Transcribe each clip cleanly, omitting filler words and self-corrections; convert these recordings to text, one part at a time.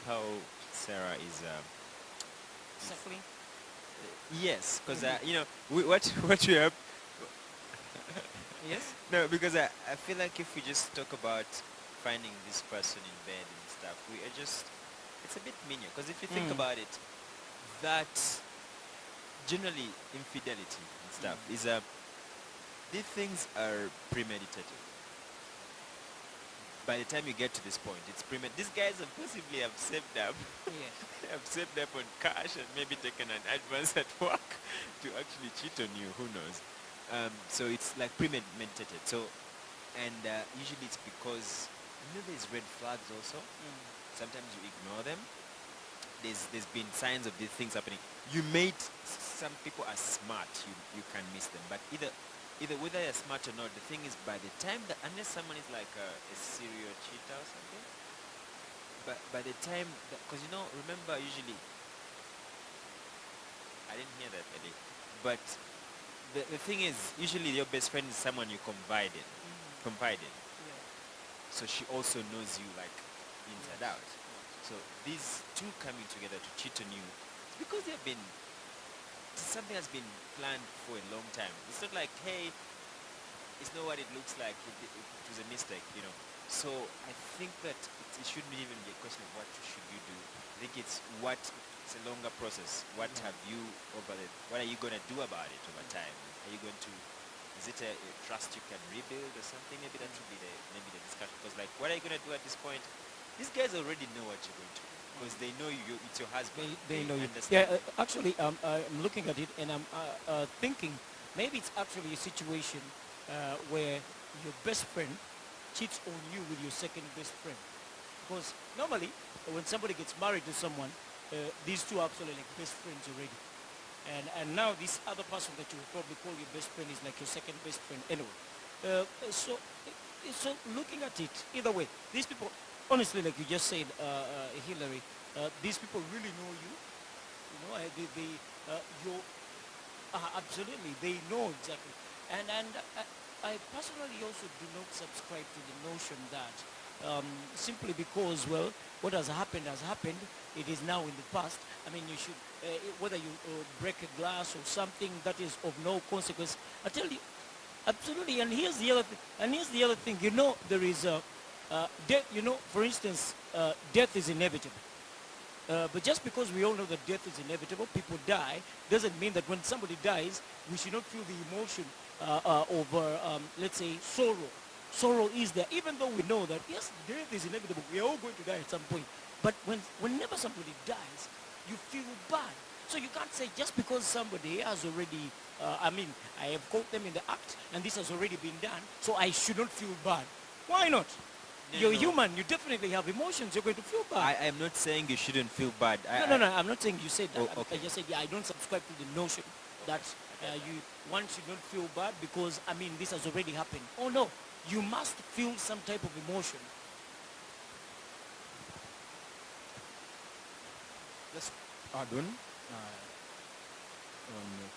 how Sarah is Suckling. yes, because what we have. Yes. No, because I feel like if we just talk about finding this person in bed and stuff, we are just it's a bit menial. Because if you think Mm. about it, that generally infidelity and stuff Mm. is these things are premeditated. By the time you get to this point, it's premeditated. These guys have possibly have saved up, Yes. have saved up on cash and maybe taken an advance at work to actually cheat on you. Who knows? So it's like premeditated. So and usually it's because there's red flags also. Mm. Sometimes you ignore them. There's been signs of these things happening. You made some people are smart. You can miss them, but either whether you're smart or not, the thing is by the time that unless someone is like a serial cheater or something, but by the time because remember usually I didn't hear that earlier, but the thing is usually your best friend is someone you confide in. Yeah. So she also knows you like inside Yes. out. Yes. So these two coming together to cheat on you, it's because they've been something has been planned for a long time. It's not like, hey, it's not what it looks like. It was a mistake. So I think that it shouldn't even be a question of what should you do. I think it's it's a longer process. What Yeah. have you what are you going to do about it over Mm. time? Are you going to, is it a trust you can rebuild or something? Maybe that should be Mm. maybe the discussion. Because like, what are you going to do at this point? These guys already know what you're going to do because Mm. they know it's your husband. They They know you. Yeah, understand you. actually, I'm looking at it and I'm thinking maybe it's actually a situation where your best friend cheats on you with your second best friend. Because normally, when somebody gets married to someone, these two are actually like best friends already. And now this other person that you will probably call your best friend is like your second best friend anyway. So looking at it, either way, these people, honestly, like you just said, Hillary, these people really know you. They you absolutely, they know exactly. And I personally also do not subscribe to the notion that simply because, well, what has happened. It is now in the past. I mean, you should, whether you break a glass or something that is of no consequence. I tell you, absolutely. And here's the other thing. There is death. For instance, death is inevitable. But just because we all know that death is inevitable, people die, doesn't mean that when somebody dies, we should not feel the emotion over, let's say, sorrow. Sorrow is there, even though we know that, yes, death is inevitable. We are all going to die at some point. But whenever somebody dies, you feel bad. So you can't say just because somebody has already, I have caught them in the act, and this has already been done, so I should not feel bad. Why not? No, You're no, no. human. You definitely have emotions. You're going to feel bad. I am not saying you shouldn't feel bad. No, no, no. I'm not saying you said that. Oh, I okay. just said, yeah, I don't subscribe to the notion that Okay, I get that. one should not feel bad because, this has already happened. Oh, no. You must feel some type of emotion. Just add on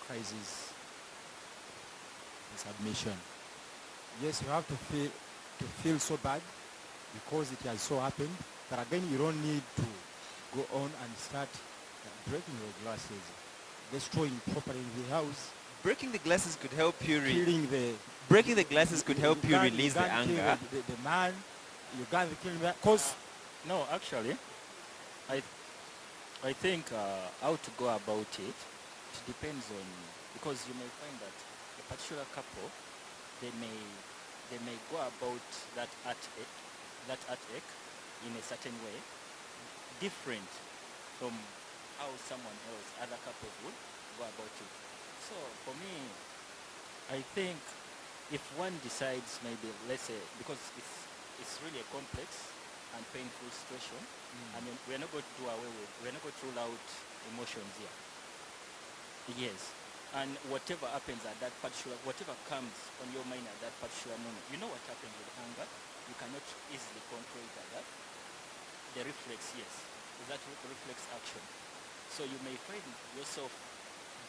crisis submission. Yes, you have to feel so bad because it has so happened. But again, you don't need to go on and start breaking your glasses, destroying property in the house, Breaking the glasses could help you. killing the. Breaking the glasses could help you You release the can't kill anger. the man. You can't kill the cause. No, actually, I I think how to go about it. It depends on, because you may find that a particular couple, they may they may go about that heartache in a certain way, different from how someone else, other couples would go about it. So for me, I think if one decides, maybe, let's say, because it's really a complex and painful situation. I mean, we're not going to do away with, we're not going to rule out emotions here. Yes. And whatever happens at that particular, whatever comes on your mind at that particular moment, you know what happens with anger. You cannot easily control it like that. The reflex, yes, that reflex action. So you may find yourself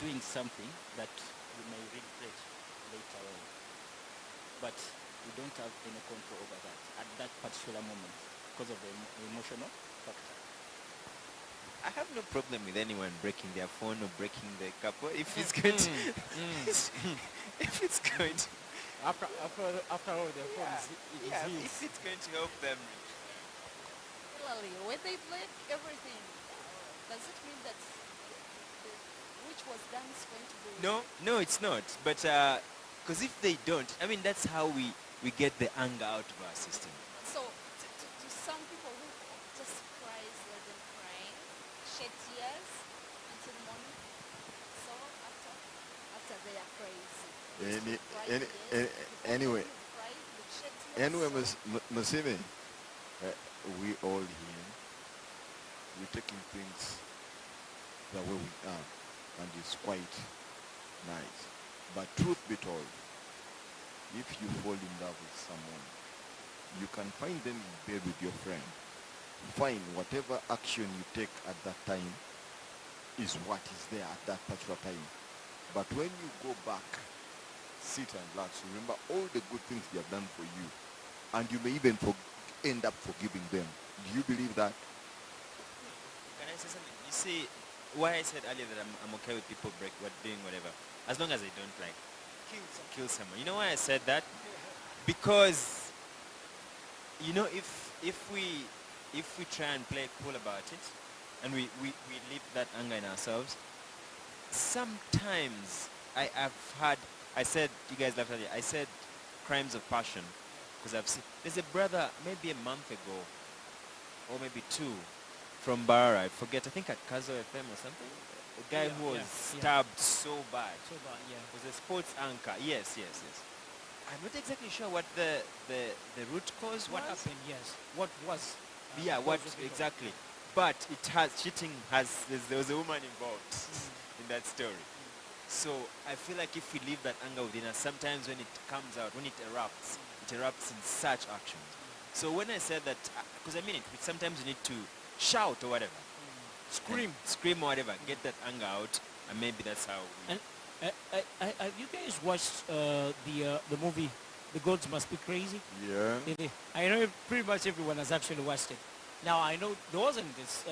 doing something that you may regret later on, but you don't have any control over that at that particular moment because of the emotional factor. I have no problem with anyone breaking their phone or breaking their cup if it's going to, if it's going to, After all, the phone yeah, it is yeah, his. if it's going to help them. Similarly, when they break everything, does it mean that the, which was done is going to be... No, no, it's not. But because if they don't, I mean, that's how we get the anger out of our system. So, to some people who just cries, let them crying, shed tears until morning. So, after they are crazy. They Any, still cry, any, yes. Before anyway, you cry, you shed tears. anyway, So, Masime, we all here, we're taking things the way we are, and it's quite nice. But truth be told, if you fall in love with someone, you can find them in bed with your friend. Fine, whatever action you take at that time is what is there at that particular time. But when you go back, sit and relax, remember all the good things they have done for you, and you may even end up forgiving them. Do you believe that? Can I say something? You see, why I said earlier that I'm okay with people doing whatever, as long as they don't like kill someone. You know why I said that? Because you know, if we try and play cool about it, and we leave that anger in ourselves, sometimes I said, you guys laughed earlier, I said crimes of passion, because I've seen, there's a brother maybe a month ago, or maybe two, from Barra, I forget, I think at Kazo FM or something, a guy who was stabbed so bad. So bad, yeah. Was a sports anchor. Yes. I'm not exactly sure what the root cause What was. happened, yes. What was... Yeah, the what cause of it all. exactly? But it has cheating has there was a woman involved in that story. So I feel like if we leave that anger within us, sometimes when it comes out, when it erupts in such actions. So when I said that, because I mean it, sometimes you need to shout or whatever, scream or whatever, get that anger out, and maybe that's how we... And have you guys watched the movie The Gods Must Be Crazy? Yeah. I know pretty much everyone has actually watched it. Now, I know there wasn't this,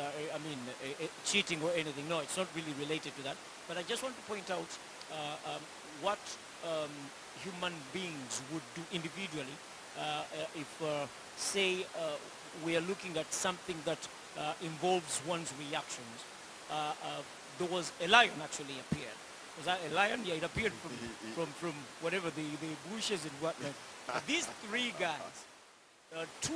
cheating or anything. No, it's not really related to that. But I just want to point out what human beings would do individually if, say, we are looking at something that involves one's reactions. There was a lion actually appeared. Was that a lion? Yeah, it appeared from whatever, the bushes and whatnot. These three guys, two...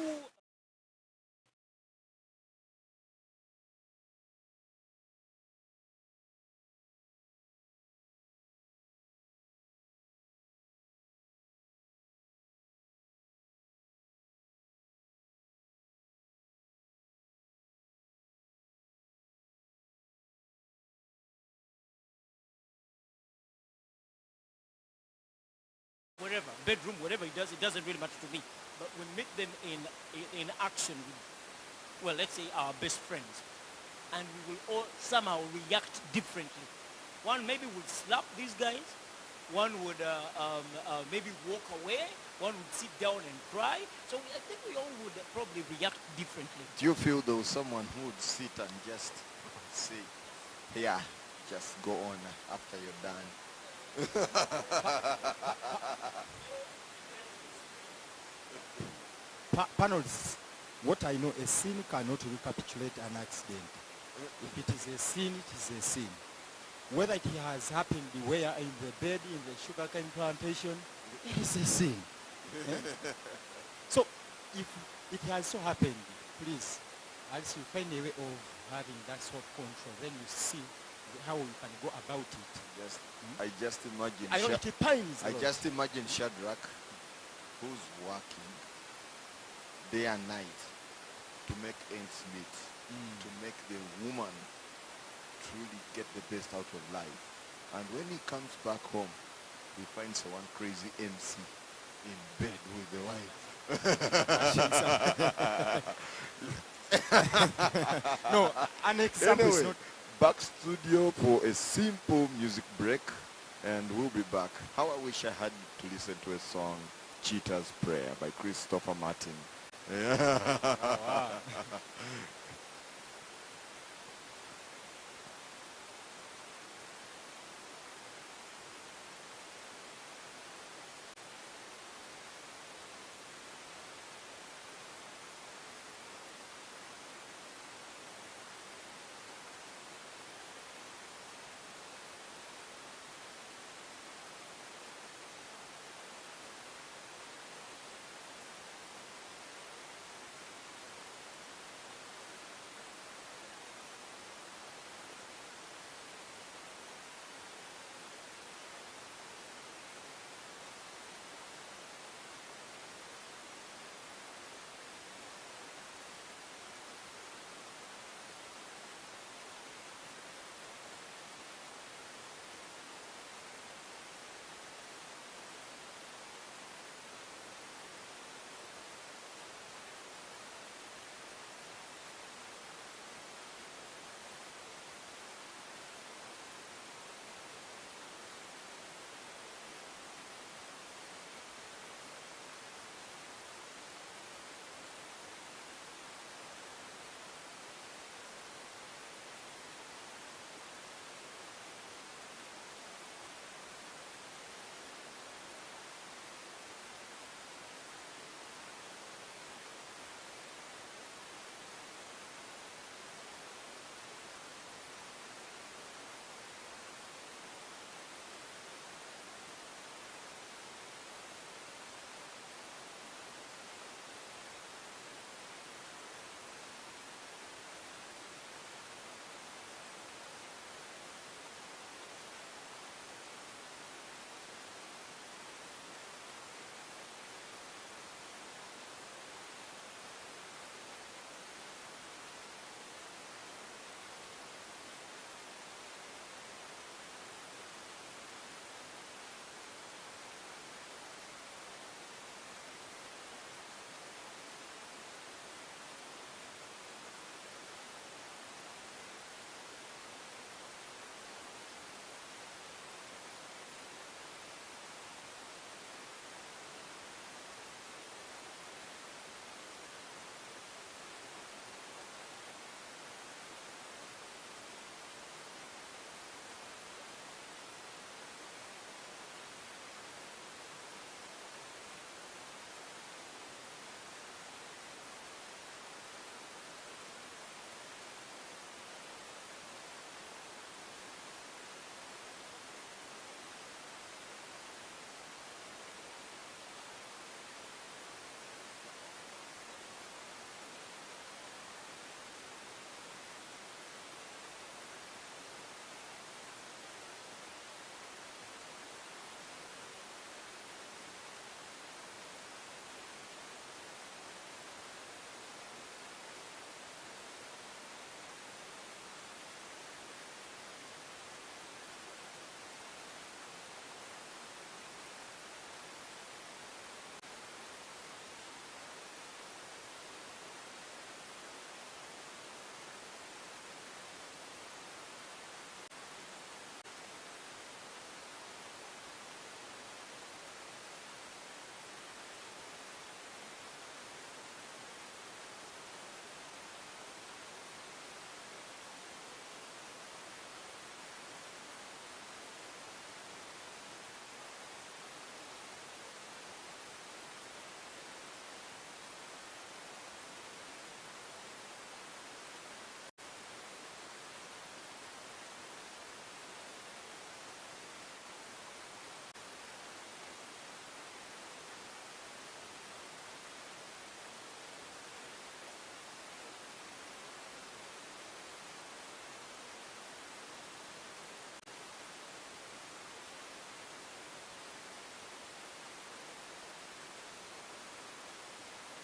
whatever, bedroom, whatever it doesn't really matter to me. But we meet them in action with, well, let's say our best friends, and we will all somehow react differently. One maybe would slap these guys, one would maybe walk away, one would sit down and cry. So I think we all would probably react differently. Do you feel there was someone who would sit and just say, yeah, just go on after you're done? Panels, what I know, a sin cannot recapitulate an accident. If it is a sin, it is a sin. Whether it has happened where in the bed, in the sugarcane plantation, it is a sin. Eh? So, if it has so happened, please, as you find a way of having that sort of control, then you see how you can go about it. I just imagine. I know it depends. I just imagine Shadrach, who's working day and night to make ends meet, to make the woman truly get the best out of life. And when he comes back home, he finds one crazy MC in bed with the wife. No, an example is Anyway, not... back studio for a simple music break, and we'll be back. How I wish I had to listen to a song, Cheetah's Prayer by Christopher Martin. Oh, wow.